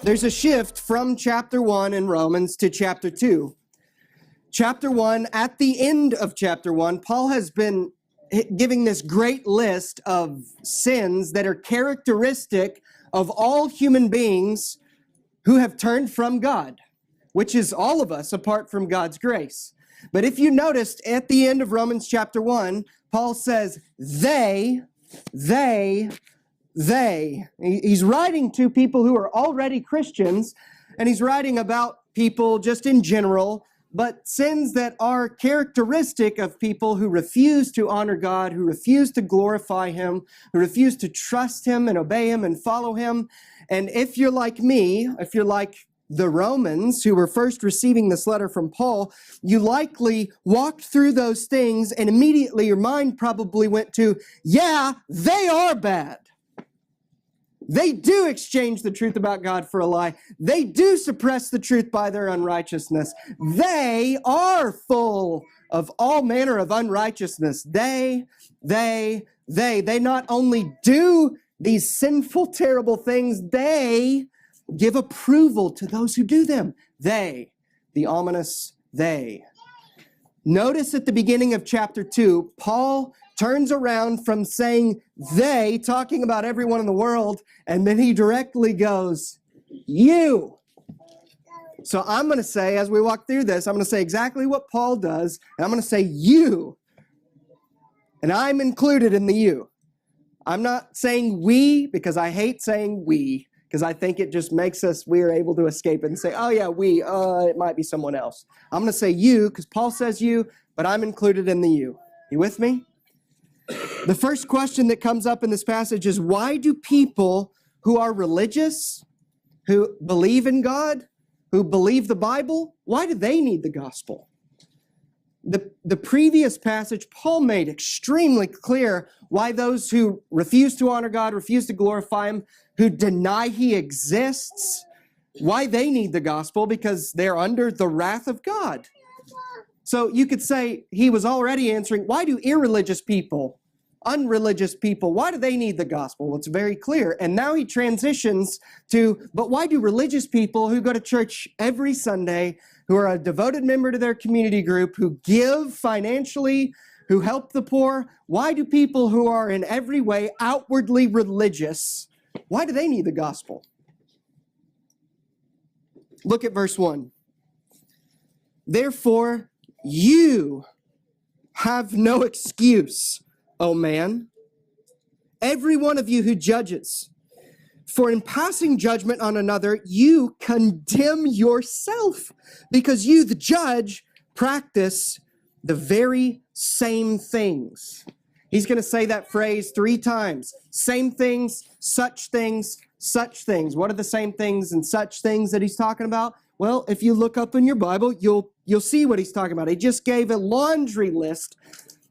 There's a shift from chapter 1 in Romans to chapter 2. Chapter 1, at the end of chapter 1, Paul has been giving this great list of sins that are characteristic of all human beings who have turned from God, which is all of us apart from God's grace. But if you noticed at the end of Romans chapter 1, Paul says, they. He's writing to people who are already Christians, and he's writing about people just in general, but sins that are characteristic of people who refuse to honor God, who refuse to glorify Him, who refuse to trust Him and obey Him and follow Him. And if you're like me, if you're like the Romans who were first receiving this letter from Paul, you likely walked through those things and immediately your mind probably went to, yeah, they are bad. They do exchange the truth about God for a lie. They do suppress the truth by their unrighteousness. They are full of all manner of unrighteousness. They not only do these sinful, terrible things, they give approval to those who do them. They, the ominous they. Notice at the beginning of chapter 2, Paul turns around from saying they, talking about everyone in the world, and then he directly goes, you. So I'm going to say, as we walk through this, I'm going to say exactly what Paul does, and I'm going to say you. And I'm included in the you. I'm not saying we, because I hate saying we, because I think it just makes us, we are able to escape and say, oh yeah, we, it might be someone else. I'm going to say you, because Paul says you, but I'm included in the you. You with me? The first question that comes up in this passage is, why do people who are religious, who believe in God, who believe the Bible, why do they need the gospel? The previous passage, Paul made extremely clear why those who refuse to honor God, refuse to glorify Him, who deny He exists, why they need the gospel, because they're under the wrath of God. So you could say he was already answering, why do irreligious people, unreligious people, why do they need the gospel? Well, it's very clear. And now he transitions to, but why do religious people who go to church every Sunday, who are a devoted member to their community group, who give financially, who help the poor, why do people who are in every way outwardly religious, why do they need the gospel? Look at verse 1. Therefore, you have no excuse, O man, every one of you who judges. For in passing judgment on another, you condemn yourself, because you, the judge, practice the very same things. He's going to say that phrase 3 times. Same things, such things, such things. What are the same things and such things that he's talking about? Well, if you look up in your Bible, you'll see what he's talking about. He just gave a laundry list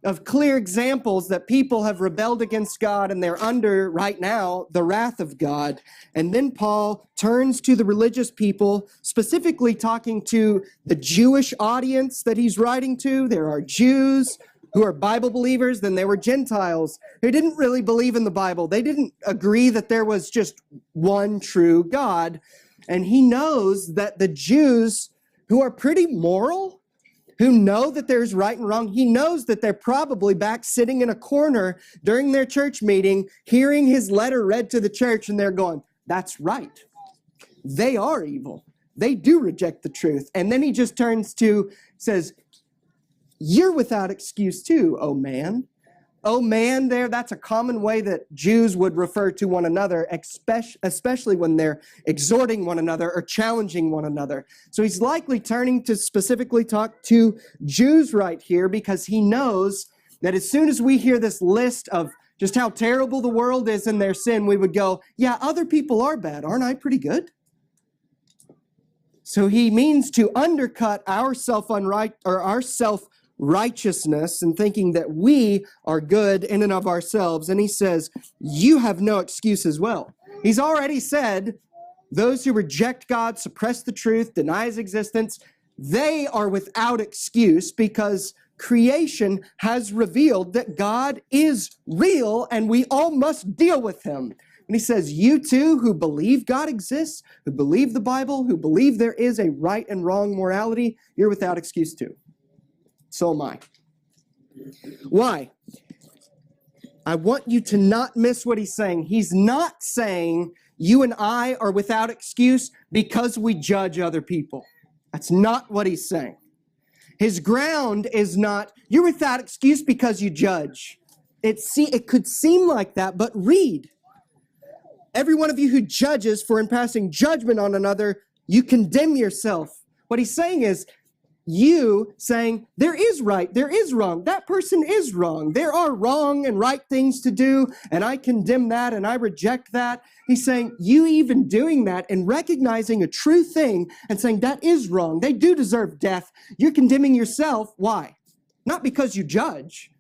of clear examples that people have rebelled against God and they're under, right now, the wrath of God. And then Paul turns to the religious people, specifically talking to the Jewish audience that he's writing to. There are Jews who are Bible believers, then there were Gentiles who didn't really believe in the Bible. They didn't agree that there was just one true God. And he knows that the Jews, who are pretty moral, who know that there's right and wrong, he knows that they're probably back sitting in a corner during their church meeting, hearing his letter read to the church, and they're going, that's right. They are evil. They do reject the truth. And then he just says, you're without excuse too, oh man. Oh man, that's a common way that Jews would refer to one another, especially when they're exhorting one another or challenging one another. So he's likely turning to specifically talk to Jews right here, because he knows that as soon as we hear this list of just how terrible the world is in their sin, we would go, yeah, other people are bad. Aren't I pretty good? So he means to undercut our self-righteousness and thinking that we are good in and of ourselves. And he says, you have no excuse as well. He's already said, those who reject God, suppress the truth, deny His existence, they are without excuse, because creation has revealed that God is real and we all must deal with Him. When he says, you too who believe God exists, who believe the Bible, who believe there is a right and wrong morality, you're without excuse too. So am I. Why? I want you to not miss what he's saying. He's not saying you and I are without excuse because we judge other people. That's not what he's saying. His ground is not, you're without excuse because you judge. It could seem like that, but read. Every one of you who judges, for in passing judgment on another, you condemn yourself. What he's saying is, you saying, there is right, there is wrong, that person is wrong. There are wrong and right things to do, and I condemn that and I reject that. He's saying, you even doing that and recognizing a true thing and saying, that is wrong, they do deserve death. You're condemning yourself. Why? Not because you judge,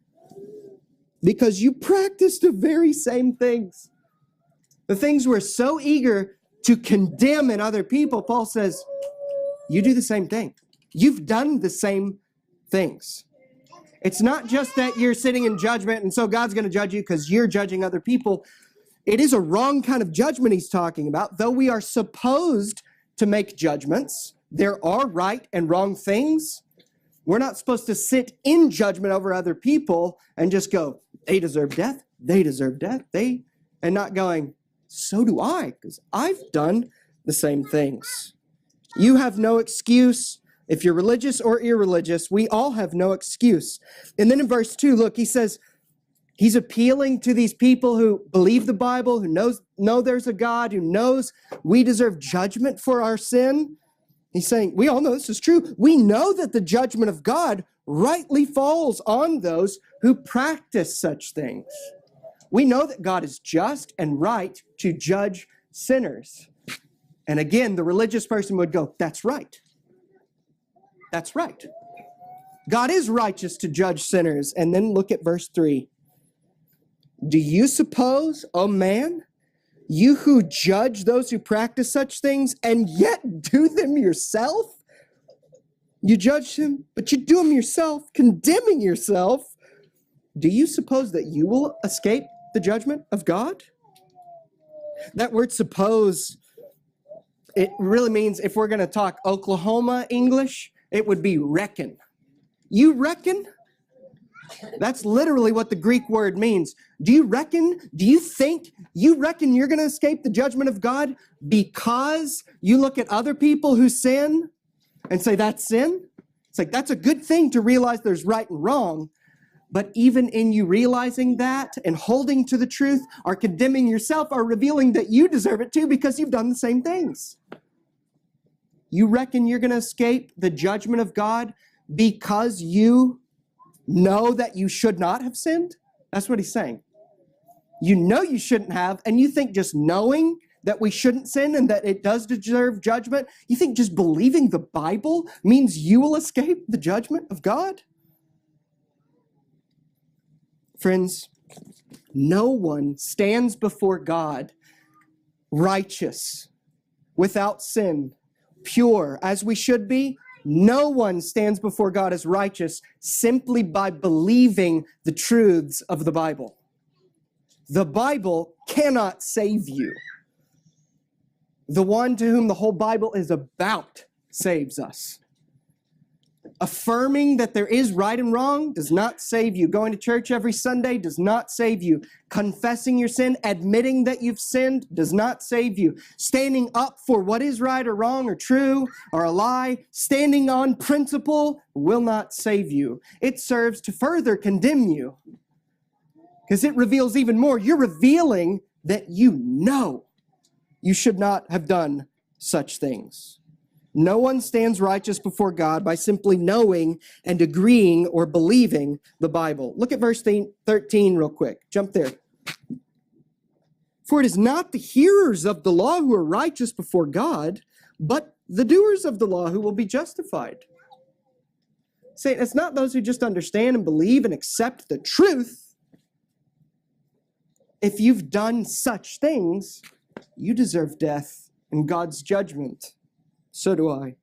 because you practice the very same things. The things we're so eager to condemn in other people, Paul says, you do the same thing. You've done the same things. It's not just that you're sitting in judgment and so God's going to judge you because you're judging other people. It is a wrong kind of judgment he's talking about. Though we are supposed to make judgments, there are right and wrong things. We're not supposed to sit in judgment over other people and just go, they deserve death, and not going, so do I, because I've done the same things. You have no excuse. If you're religious or irreligious, we all have no excuse. And then in verse 2, look, he says, he's appealing to these people who believe the Bible, who know there's a God, who knows we deserve judgment for our sin. He's saying, we all know this is true. We know that the judgment of God rightly falls on those who practice such things. We know that God is just and right to judge sinners. And again, the religious person would go, that's right. That's right. God is righteous to judge sinners. And then look at verse 3. Do you suppose, O man, you who judge those who practice such things and yet do them yourself? You judge them, but you do them yourself, condemning yourself. Do you suppose that you will escape the judgment of God? That word suppose, it really means, if we're going to talk Oklahoma English, it would be reckon. You reckon? That's literally what the Greek word means. Do you reckon? Do you think? You reckon you're going to escape the judgment of God because you look at other people who sin and say that's sin? It's like, that's a good thing to realize there's right and wrong. But even in you realizing that and holding to the truth or condemning yourself are revealing that you deserve it too because you've done the same things. You reckon you're going to escape the judgment of God because you know that you should not have sinned? That's what he's saying. You know you shouldn't have, and you think just knowing that we shouldn't sin and that it does deserve judgment, you think just believing the Bible means you will escape the judgment of God? Friends, no one stands before God righteous, without sin, pure, as we should be. No one stands before God as righteous simply by believing the truths of the Bible. The Bible cannot save you. The one to whom the whole Bible is about saves us. Affirming that there is right and wrong does not save you. Going to church every Sunday does not save you. Confessing your sin, admitting that you've sinned does not save you. Standing up for what is right or wrong or true or a lie, standing on principle will not save you. It serves to further condemn you because it reveals even more. You're revealing that you know you should not have done such things. No one stands righteous before God by simply knowing and agreeing or believing the Bible. Look at verse 13 real quick. Jump there. For it is not the hearers of the law who are righteous before God, but the doers of the law who will be justified. Saying it's not those who just understand and believe and accept the truth. If you've done such things, you deserve death and God's judgment. So do I.